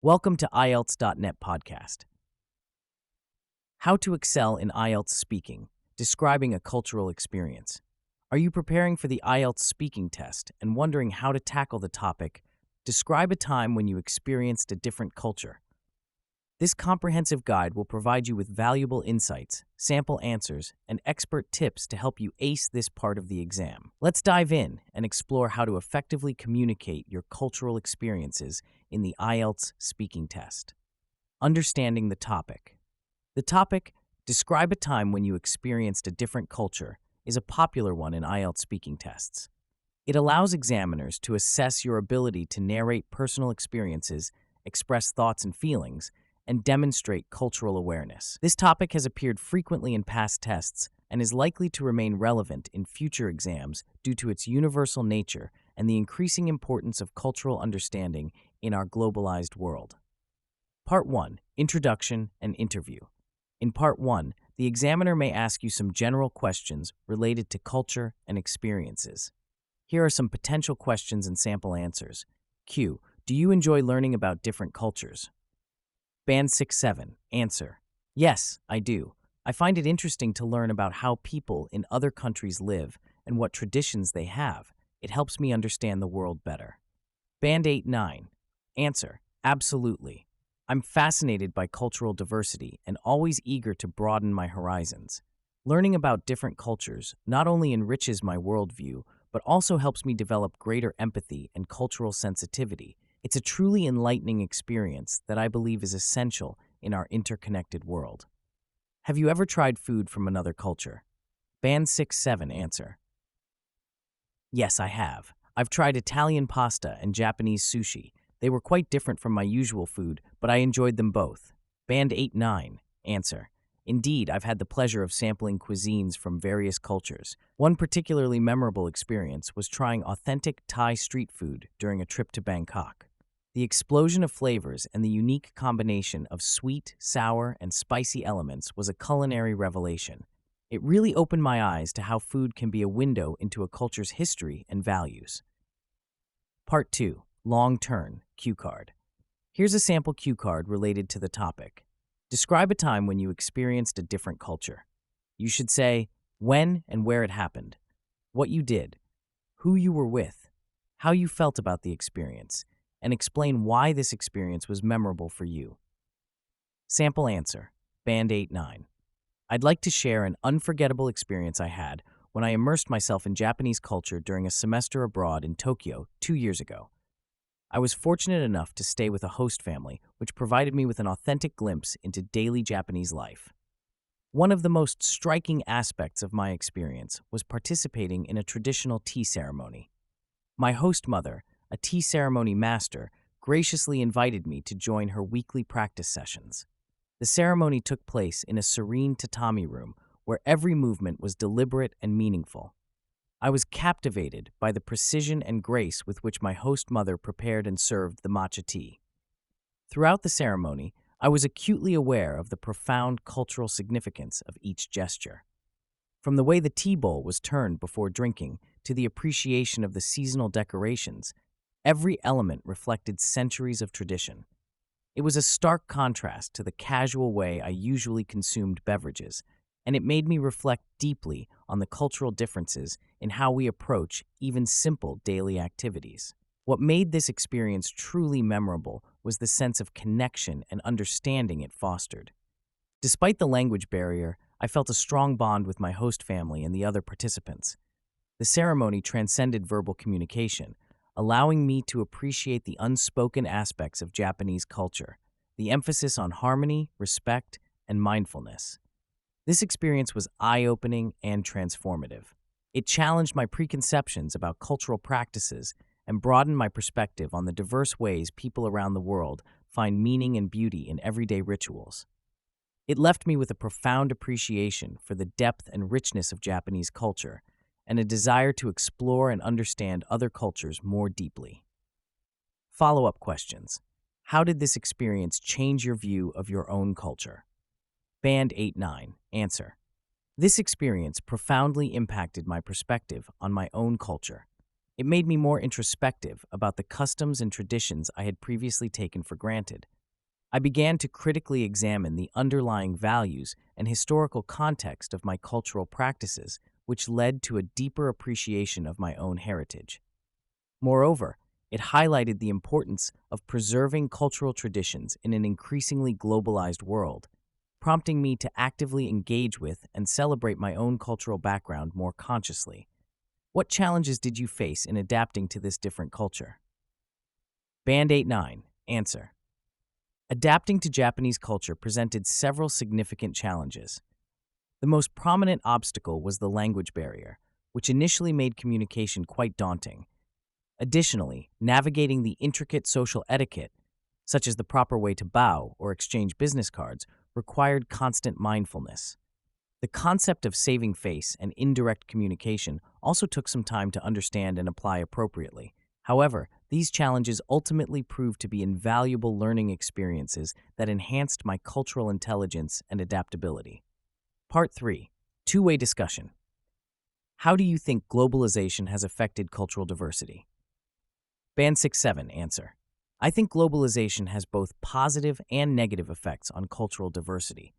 Welcome to IELTS.net podcast. How to excel in IELTS speaking, describing a cultural experience. Are you preparing for the IELTS speaking test and wondering how to tackle the topic, describe a time when you experienced a different culture? This comprehensive guide will provide you with valuable insights, sample answers, and expert tips to help you ace this part of the exam. Let's dive in and explore how to effectively communicate your cultural experiences in the IELTS speaking test. Understanding the topic. The topic, describe a time when you experienced a different culture, is a popular one in IELTS speaking tests. It allows examiners to assess your ability to narrate personal experiences, express thoughts and feelings, and demonstrate cultural awareness. This topic has appeared frequently in past tests and is likely to remain relevant in future exams due to its universal nature and the increasing importance of cultural understanding in our globalized world. Part 1. Introduction and Interview. In Part 1, the examiner may ask you some general questions related to culture and experiences. Here are some potential questions and sample answers. Q. Do you enjoy learning about different cultures? Band 6-7. Answer. Yes, I do. I find it interesting to learn about how people in other countries live and what traditions they have. It helps me understand the world better. Band 8-9. Answer. Absolutely. I'm fascinated by cultural diversity and always eager to broaden my horizons. Learning about different cultures not only enriches my worldview, but also helps me develop greater empathy and cultural sensitivity. It's a truly enlightening experience that I believe is essential in our interconnected world. Have you ever tried food from another culture? Band 6-7. Answer. Yes, I have. I've tried Italian pasta and Japanese sushi. They were quite different from my usual food, but I enjoyed them both. Band 8-9. Answer. Indeed, I've had the pleasure of sampling cuisines from various cultures. One particularly memorable experience was trying authentic Thai street food during a trip to Bangkok. The explosion of flavors and the unique combination of sweet, sour, and spicy elements was a culinary revelation. It really opened my eyes to how food can be a window into a culture's history and values. Part 2. Long Turn Cue Card. Here's a sample cue card related to the topic. Describe a time when you experienced a different culture. You should say when and where it happened, what you did, who you were with, how you felt about the experience, and explain why this experience was memorable for you. Sample answer. Band 8-9. I'd like to share an unforgettable experience I had when I immersed myself in Japanese culture during a semester abroad in Tokyo 2 years ago. I was fortunate enough to stay with a host family, which provided me with an authentic glimpse into daily Japanese life. One of the most striking aspects of my experience was participating in a traditional tea ceremony. My host mother, a tea ceremony master, graciously invited me to join her weekly practice sessions. The ceremony took place in a serene tatami room where every movement was deliberate and meaningful. I was captivated by the precision and grace with which my host mother prepared and served the matcha tea. Throughout the ceremony, I was acutely aware of the profound cultural significance of each gesture. From the way the tea bowl was turned before drinking to the appreciation of the seasonal decorations, every element reflected centuries of tradition. It was a stark contrast to the casual way I usually consumed beverages, and it made me reflect deeply on the cultural differences in how we approach even simple daily activities. What made this experience truly memorable was the sense of connection and understanding it fostered. Despite the language barrier, I felt a strong bond with my host family and the other participants. The ceremony transcended verbal communication, allowing me to appreciate the unspoken aspects of Japanese culture, the emphasis on harmony, respect, and mindfulness. This experience was eye-opening and transformative. It challenged my preconceptions about cultural practices and broadened my perspective on the diverse ways people around the world find meaning and beauty in everyday rituals. It left me with a profound appreciation for the depth and richness of Japanese culture and a desire to explore and understand other cultures more deeply. Follow-up questions. How did this experience change your view of your own culture? Band 8-9. Answer. This experience profoundly impacted my perspective on my own culture. It made me more introspective about the customs and traditions I had previously taken for granted. I began to critically examine the underlying values and historical context of my cultural practices, which led to a deeper appreciation of my own heritage. Moreover, it highlighted the importance of preserving cultural traditions in an increasingly globalized world, prompting me to actively engage with and celebrate my own cultural background more consciously. What challenges did you face in adapting to this different culture? Band 89. Answer. Adapting to Japanese culture presented several significant challenges. The most prominent obstacle was the language barrier, which initially made communication quite daunting. Additionally, navigating the intricate social etiquette, such as the proper way to bow or exchange business cards, required constant mindfulness. The concept of saving face and indirect communication also took some time to understand and apply appropriately. However, these challenges ultimately proved to be invaluable learning experiences that enhanced my cultural intelligence and adaptability. Part 3. Two-way discussion. How do you think globalization has affected cultural diversity? Band 6-7. Answer. I think globalization has both positive and negative effects on cultural diversity.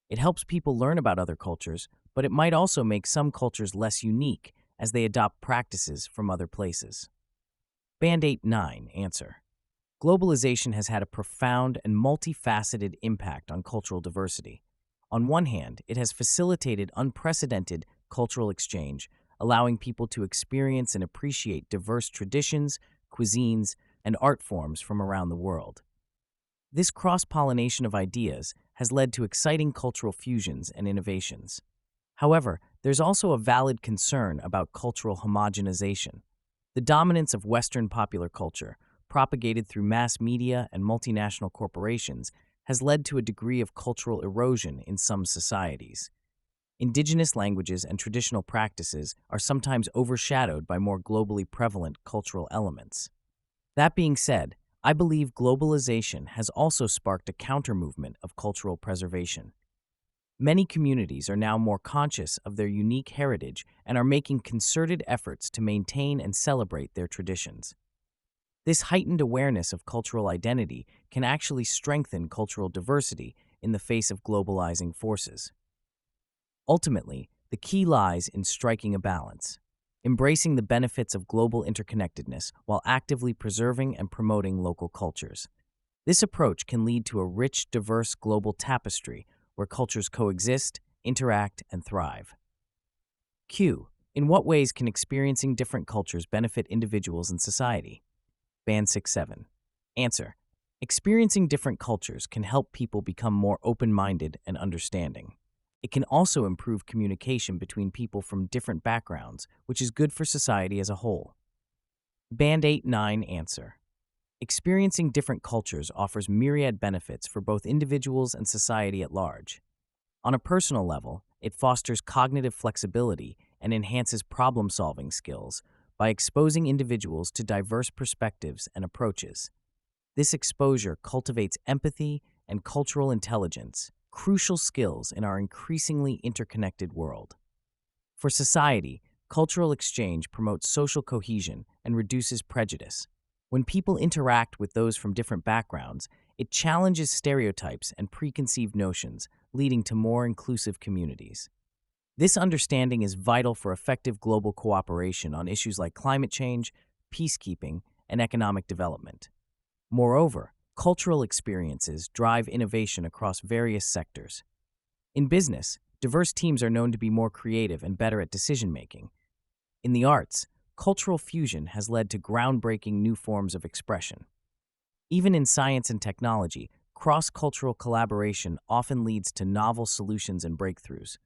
It helps people learn about other cultures, but it might also make some cultures less unique as they adopt practices from other places. Band 8-9. Answer. Globalization has had a profound and multifaceted impact on cultural diversity. On one hand, it has facilitated unprecedented cultural exchange, allowing people to experience and appreciate diverse traditions, cuisines, and art forms from around the world. This cross-pollination of ideas has led to exciting cultural fusions and innovations. However, there's also a valid concern about cultural homogenization. The dominance of Western popular culture, propagated through mass media and multinational corporations, has led to a degree of cultural erosion in some societies. Indigenous languages and traditional practices are sometimes overshadowed by more globally prevalent cultural elements. That being said, I believe globalization has also sparked a counter-movement of cultural preservation. Many communities are now more conscious of their unique heritage and are making concerted efforts to maintain and celebrate their traditions. This heightened awareness of cultural identity can actually strengthen cultural diversity in the face of globalizing forces. Ultimately, the key lies in striking a balance, embracing the benefits of global interconnectedness while actively preserving and promoting local cultures. This approach can lead to a rich, diverse global tapestry where cultures coexist, interact, and thrive. Q. In what ways can experiencing different cultures benefit individuals and society? Band 6-7. Answer. Experiencing different cultures can help people become more open-minded and understanding. It can also improve communication between people from different backgrounds, which is good for society as a whole. Band 8-9. Answer. Experiencing different cultures offers myriad benefits for both individuals and society at large. On a personal level, it fosters cognitive flexibility and enhances problem-solving skills by exposing individuals to diverse perspectives and approaches. This exposure cultivates empathy and cultural intelligence, crucial skills in our increasingly interconnected world. For society, cultural exchange promotes social cohesion and reduces prejudice. When people interact with those from different backgrounds, it challenges stereotypes and preconceived notions, leading to more inclusive communities. This understanding is vital for effective global cooperation on issues like climate change, peacekeeping, and economic development. Moreover, cultural experiences drive innovation across various sectors. In business, diverse teams are known to be more creative and better at decision-making. In the arts, cultural fusion has led to groundbreaking new forms of expression. Even in science and technology, cross-cultural collaboration often leads to novel solutions and breakthroughs.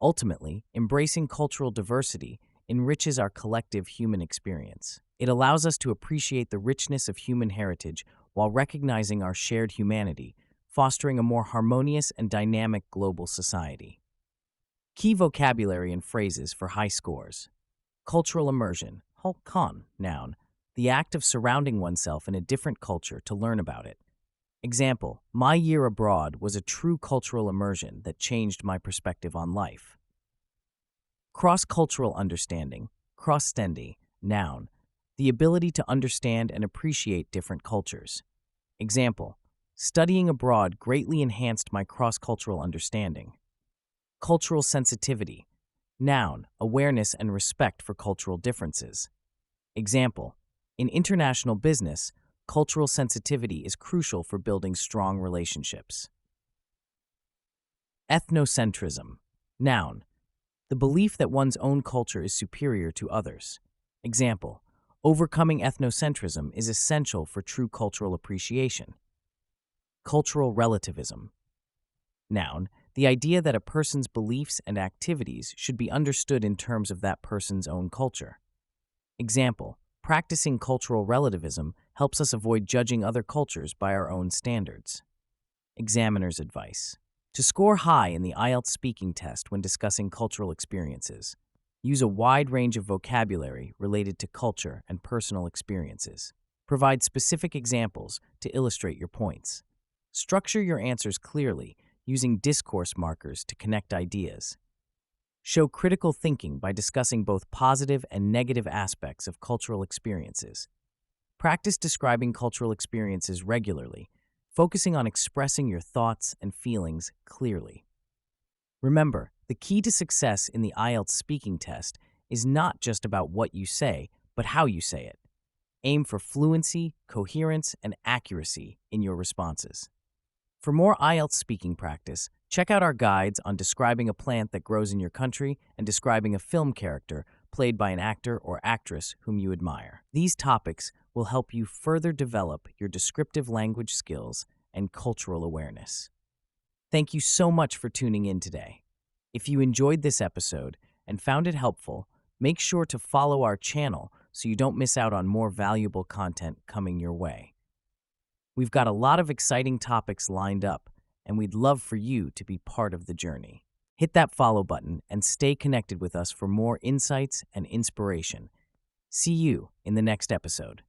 Ultimately, embracing cultural diversity enriches our collective human experience. It allows us to appreciate the richness of human heritage while recognizing our shared humanity, fostering a more harmonious and dynamic global society. Key vocabulary and phrases for high scores. Cultural immersion, kon, noun, the act of surrounding oneself in a different culture to learn about it. Example, my year abroad was a true cultural immersion that changed my perspective on life. Cross-cultural understanding, cross-stendi, noun, the ability to understand and appreciate different cultures. Example, studying abroad greatly enhanced my cross-cultural understanding. Cultural sensitivity. Noun, awareness and respect for cultural differences. Example, in international business, cultural sensitivity is crucial for building strong relationships. Ethnocentrism. Noun, the belief that one's own culture is superior to others. Example, overcoming ethnocentrism is essential for true cultural appreciation. Cultural relativism. Noun, the idea that a person's beliefs and activities should be understood in terms of that person's own culture. Example, practicing cultural relativism helps us avoid judging other cultures by our own standards. Examiner's advice. To score high in the IELTS speaking test when discussing cultural experiences, use a wide range of vocabulary related to culture and personal experiences. Provide specific examples to illustrate your points. Structure your answers clearly, using discourse markers to connect ideas. Show critical thinking by discussing both positive and negative aspects of cultural experiences. Practice describing cultural experiences regularly, focusing on expressing your thoughts and feelings clearly. Remember, the key to success in the IELTS speaking test is not just about what you say, but how you say it. Aim for fluency, coherence, and accuracy in your responses. For more IELTS speaking practice, check out our guides on describing a plant that grows in your country and describing a film character played by an actor or actress whom you admire. These topics will help you further develop your descriptive language skills and cultural awareness. Thank you so much for tuning in today. If you enjoyed this episode and found it helpful, make sure to follow our channel so you don't miss out on more valuable content coming your way. We've got a lot of exciting topics lined up, and we'd love for you to be part of the journey. Hit that follow button and stay connected with us for more insights and inspiration. See you in the next episode.